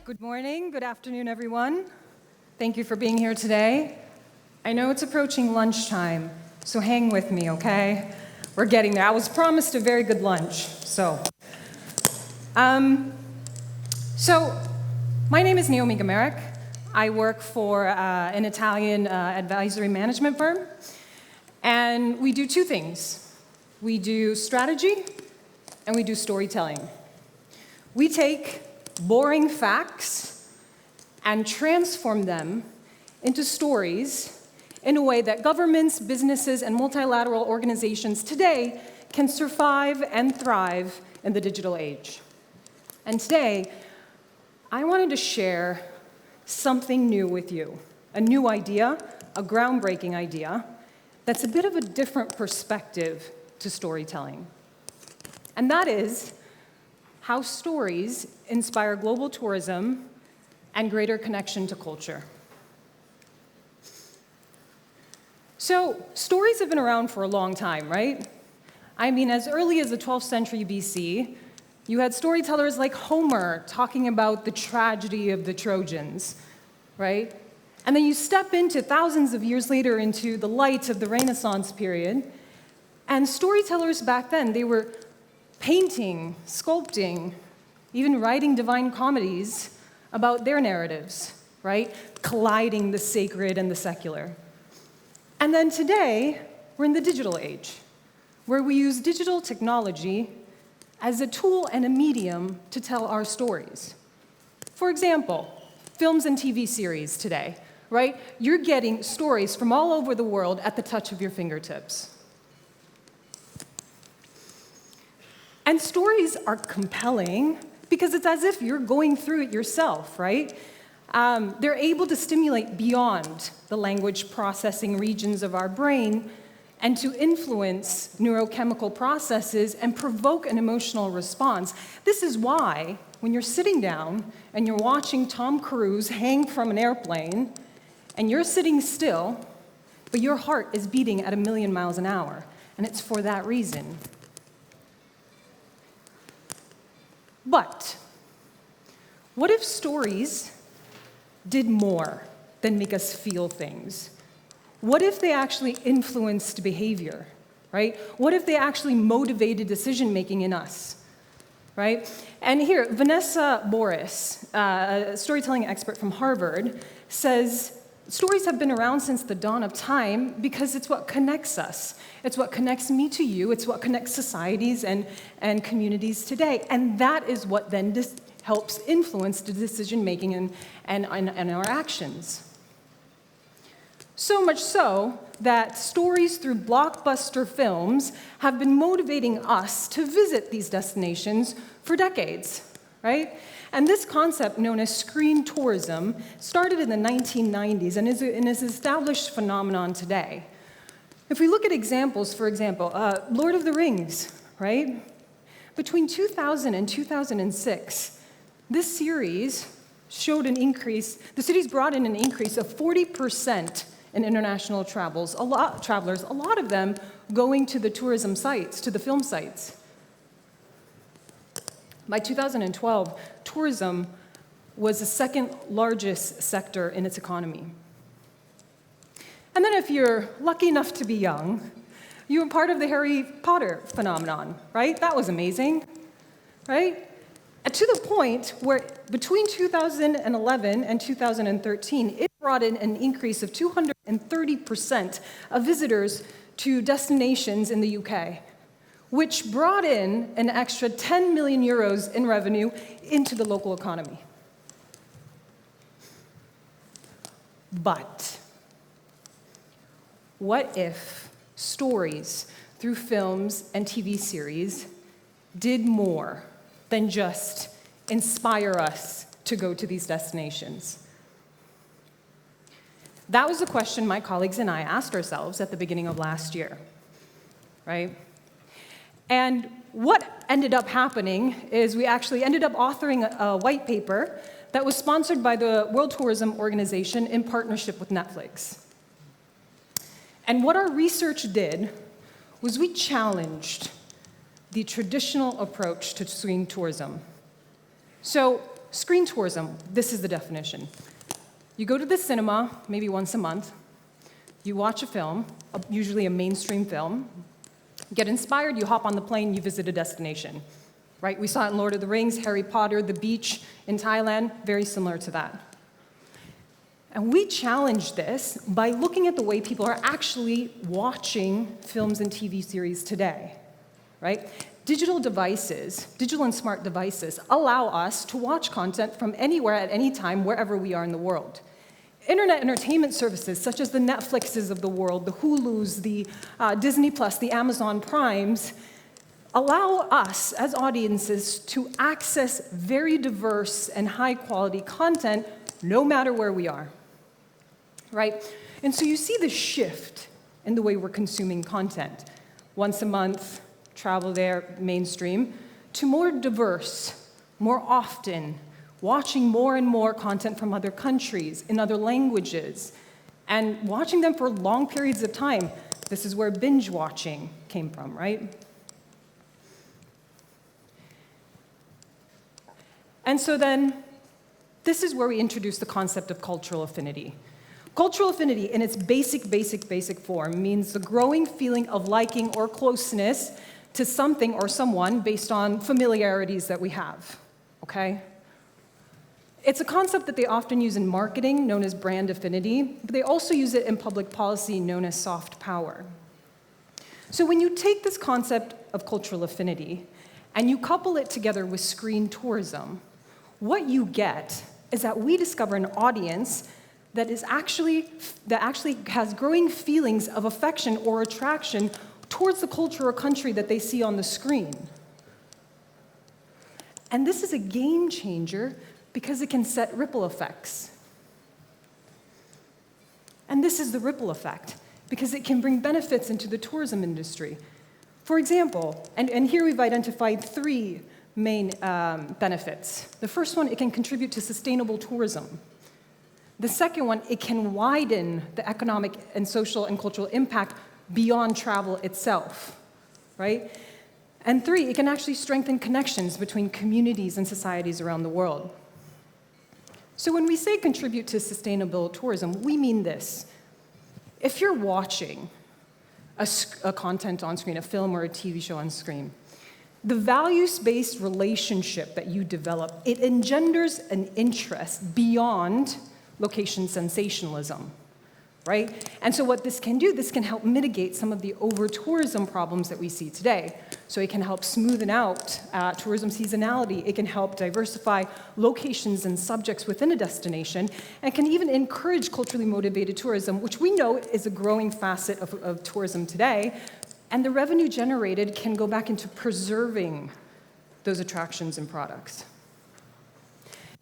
Good morning, good afternoon, everyone. Thank you for being here today. I know it's approaching lunchtime, so hang with me, okay? We're getting there. I was promised a very good lunch, so. My name is Naomy Gmyrek. I work for an Italian advisory management firm, and we do two things. We do strategy, and we do storytelling. We take boring facts and transform them into stories in a way that governments, businesses, and multilateral organizations today can survive and thrive in the digital age. And today, I wanted to share something new with you, a new idea, a groundbreaking idea, that's a bit of a different perspective to storytelling. And that is how stories inspire global tourism and greater connection to culture. So, stories have been around for a long time, right? I mean, as early as the 12th century BC, you had storytellers like Homer talking about the tragedy of the Trojans, right? And then you step into thousands of years later into the light of the Renaissance period, and storytellers back then, they were painting, sculpting, even writing divine comedies about their narratives, right? Colliding the sacred and the secular. And then today, we're in the digital age, where we use digital technology as a tool and a medium to tell our stories. For example, films and TV series today, right? You're getting stories from all over the world at the touch of your fingertips. And stories are compelling because it's as if you're going through it yourself, right? They're able to stimulate beyond the language processing regions of our brain and to influence neurochemical processes and provoke an emotional response. This is why, when you're sitting down and you're watching Tom Cruise hang from an airplane, and you're sitting still, but your heart is beating at 1,000,000 miles an hour, and it's for that reason. But what if stories did more than make us feel things? What if they actually influenced behavior, right? What if they actually motivated decision-making in us, right? And here, Vanessa Boris, a storytelling expert from Harvard, says, stories have been around since the dawn of time because it's what connects us. It's what connects me to you. It's what connects societies and communities today. And that is what then helps influence the decision-making and our actions. So much so that stories through blockbuster films have been motivating us to visit these destinations for decades, right? And this concept, known as screen tourism, started in the 1990s and is an established phenomenon today. If we look at examples, for example, Lord of the Rings, right? Between 2000 and 2006, this series showed an increase, the cities brought in an increase of 40% in international travelers, a lot of them going to the tourism sites, to the film sites. By 2012, tourism was the second largest sector in its economy. And then if you're lucky enough to be young, you were part of the Harry Potter phenomenon, right? That was amazing, right? And to the point where between 2011 and 2013, it brought in an increase of 230% of visitors to destinations in the UK, which brought in an extra 10 million euros in revenue into the local economy. But what if stories through films and TV series did more than just inspire us to go to these destinations? That was the question my colleagues and I asked ourselves at the beginning of last year, right? And what ended up happening is we actually ended up authoring a white paper that was sponsored by the World Tourism Organization in partnership with Netflix. And what our research did was we challenged the traditional approach to screen tourism. So screen tourism, this is the definition. You go to the cinema maybe once a month, you watch a film, usually a mainstream film, get inspired, you hop on the plane, you visit a destination, right? We saw it in Lord of the Rings, Harry Potter, the beach in Thailand, very similar to that. And we challenge this by looking at the way people are actually watching films and TV series today, right? Digital and smart devices allow us to watch content from anywhere at any time, wherever we are in the world. Internet entertainment services, such as the Netflixes of the world, the Hulus, the Disney Plus, the Amazon Primes, allow us as audiences to access very diverse and high-quality content no matter where we are, right? And so you see the shift in the way we're consuming content. Once a month, travel there, mainstream, to more diverse, more often, watching more and more content from other countries, in other languages, and watching them for long periods of time. This is where binge watching came from, right? And so then, this is where we introduce the concept of cultural affinity. Cultural affinity, in its basic form, means the growing feeling of liking or closeness to something or someone based on familiarities that we have, okay? It's a concept that they often use in marketing, known as brand affinity, but they also use it in public policy, known as soft power. So when you take this concept of cultural affinity and you couple it together with screen tourism, what you get is that we discover an audience that actually has growing feelings of affection or attraction towards the culture or country that they see on the screen. And this is a game changer because it can set ripple effects. And this is the ripple effect, because it can bring benefits into the tourism industry. For example, and here we've identified three main benefits. The first one, it can contribute to sustainable tourism. The second one, it can widen the economic and social and cultural impact beyond travel itself, right? And three, it can actually strengthen connections between communities and societies around the world. So when we say contribute to sustainable tourism, we mean this. If you're watching a content on screen, a film or a TV show on screen, the values-based relationship that you develop, it engenders an interest beyond location sensationalism, right? And so what this can do, this can help mitigate some of the over-tourism problems that we see today. So it can help smoothen out tourism seasonality. It can help diversify locations and subjects within a destination, and can even encourage culturally motivated tourism, which we know is a growing facet of tourism today. And the revenue generated can go back into preserving those attractions and products.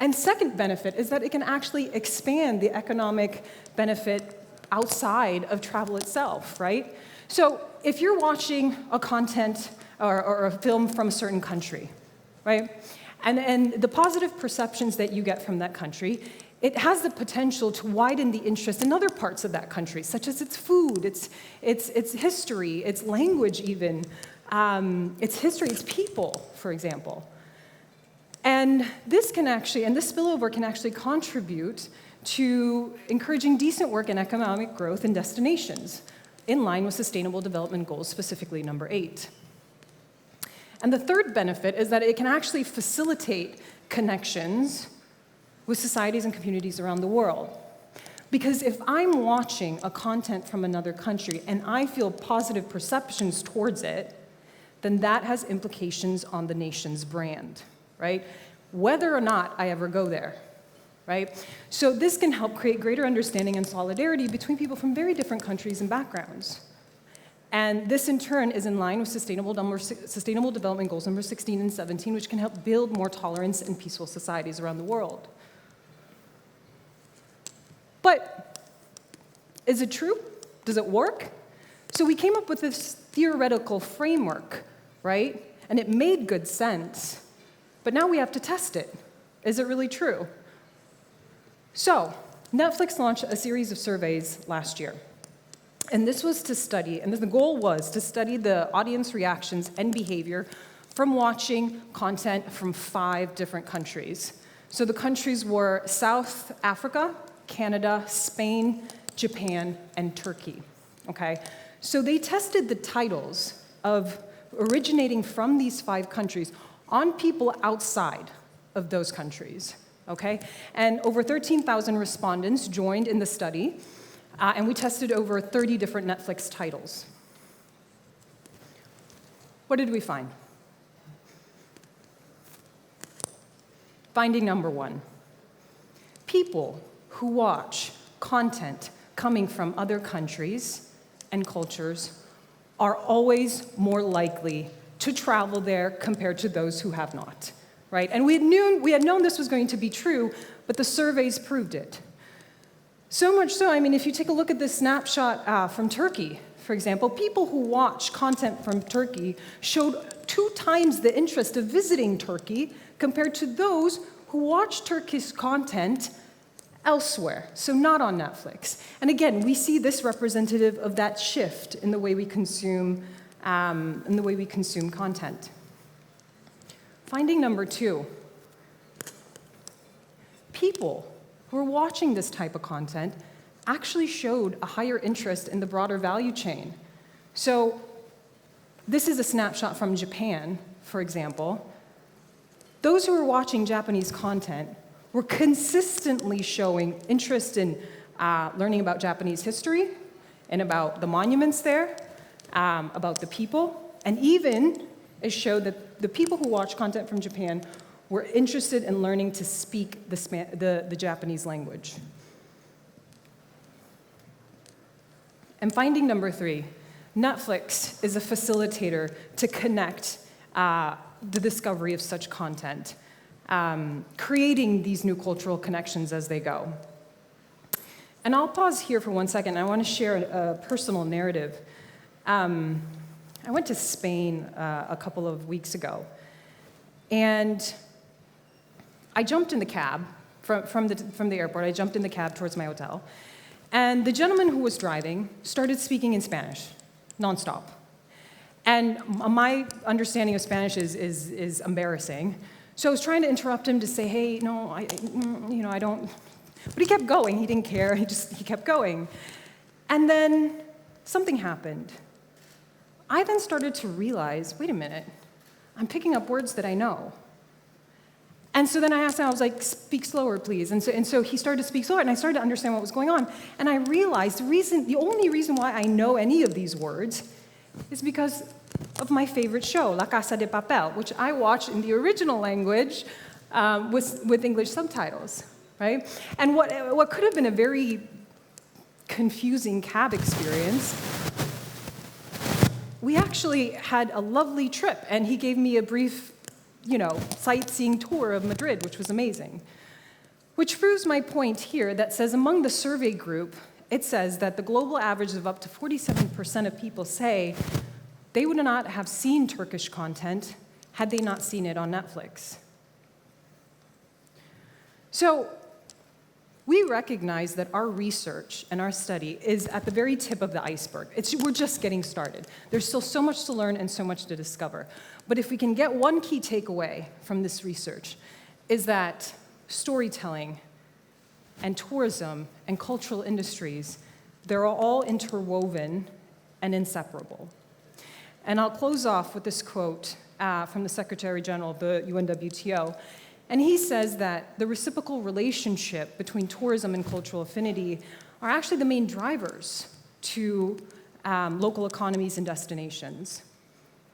And second benefit is that it can actually expand the economic benefit outside of travel itself, right? So if you're watching a content or a film from a certain country, right? And the positive perceptions that you get from that country, it has the potential to widen the interest in other parts of that country, such as its food, its history, its language even, its history, its people, for example. And this spillover can actually contribute to encouraging decent work and economic growth in destinations, in line with Sustainable Development Goals, specifically number 8. And the third benefit is that it can actually facilitate connections with societies and communities around the world. Because if I'm watching a content from another country and I feel positive perceptions towards it, then that has implications on the nation's brand, right? Whether or not I ever go there, right? So this can help create greater understanding and solidarity between people from very different countries and backgrounds. And this, in turn, is in line with Sustainable Development Goals number 16 and 17, which can help build more tolerance and peaceful societies around the world. But is it true? Does it work? So we came up with this theoretical framework, right? And it made good sense. But now we have to test it. Is it really true? So Netflix launched a series of surveys last year. And this was to study, and the goal was to study the audience reactions and behavior from watching content from 5 different countries. So the countries were South Africa, Canada, Spain, Japan, and Turkey, okay? So they tested the titles of originating from these 5 countries on people outside of those countries, okay? And over 13,000 respondents joined in the study, and we tested over 30 different Netflix titles. What did we find? Finding number 1. People who watch content coming from other countries and cultures are always more likely to travel there compared to those who have not, right? And we had known this was going to be true, but the surveys proved it. So much so, I mean, if you take a look at this snapshot from Turkey, for example, people who watch content from Turkey showed 2 times the interest of visiting Turkey compared to those who watch Turkish content elsewhere, so not on Netflix. And again, we see this representative of that shift in the way we consume, content. Finding number 2, people who are watching this type of content actually showed a higher interest in the broader value chain. So this is a snapshot from Japan, for example. Those who were watching Japanese content were consistently showing interest in learning about Japanese history and about the monuments there, about the people, and even it showed that the people who watch content from Japan were interested in learning to speak the Japanese language. And finding number 3, Netflix is a facilitator to connect the discovery of such content, creating these new cultural connections as they go. And I'll pause here for 1 second. I want to share a personal narrative. I went to Spain a couple of weeks ago, and I jumped in the cab from the airport. I jumped in the cab towards my hotel, and the gentleman who was driving started speaking in Spanish, nonstop. And my understanding of Spanish is embarrassing. So I was trying to interrupt him to say, hey, no, I don't. But he kept going. He didn't care. He kept going. And then something happened. I then started to realize, wait a minute, I'm picking up words that I know. And so then I asked him, I was like, speak slower, please. And so he started to speak slower, and I started to understand what was going on. And I realized the only reason why I know any of these words is because of my favorite show, La Casa de Papel, which I watched in the original language with English subtitles, right? And what could have been a very confusing cab experience, we actually had a lovely trip, and he gave me a brief, sightseeing tour of Madrid, which was amazing. Which proves my point here that says among the survey group, it says that the global average of up to 47% of people say they would not have seen Turkish content had they not seen it on Netflix. So we recognize that our research and our study is at the very tip of the iceberg. We're just getting started. There's still so much to learn and so much to discover. But if we can get one key takeaway from this research, is that storytelling and tourism and cultural industries, they're all interwoven and inseparable. And I'll close off with this quote from the Secretary General of the UNWTO. And he says that the reciprocal relationship between tourism and cultural affinity are actually the main drivers to local economies and destinations.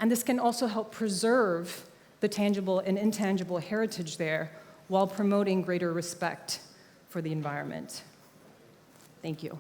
And this can also help preserve the tangible and intangible heritage there while promoting greater respect for the environment. Thank you.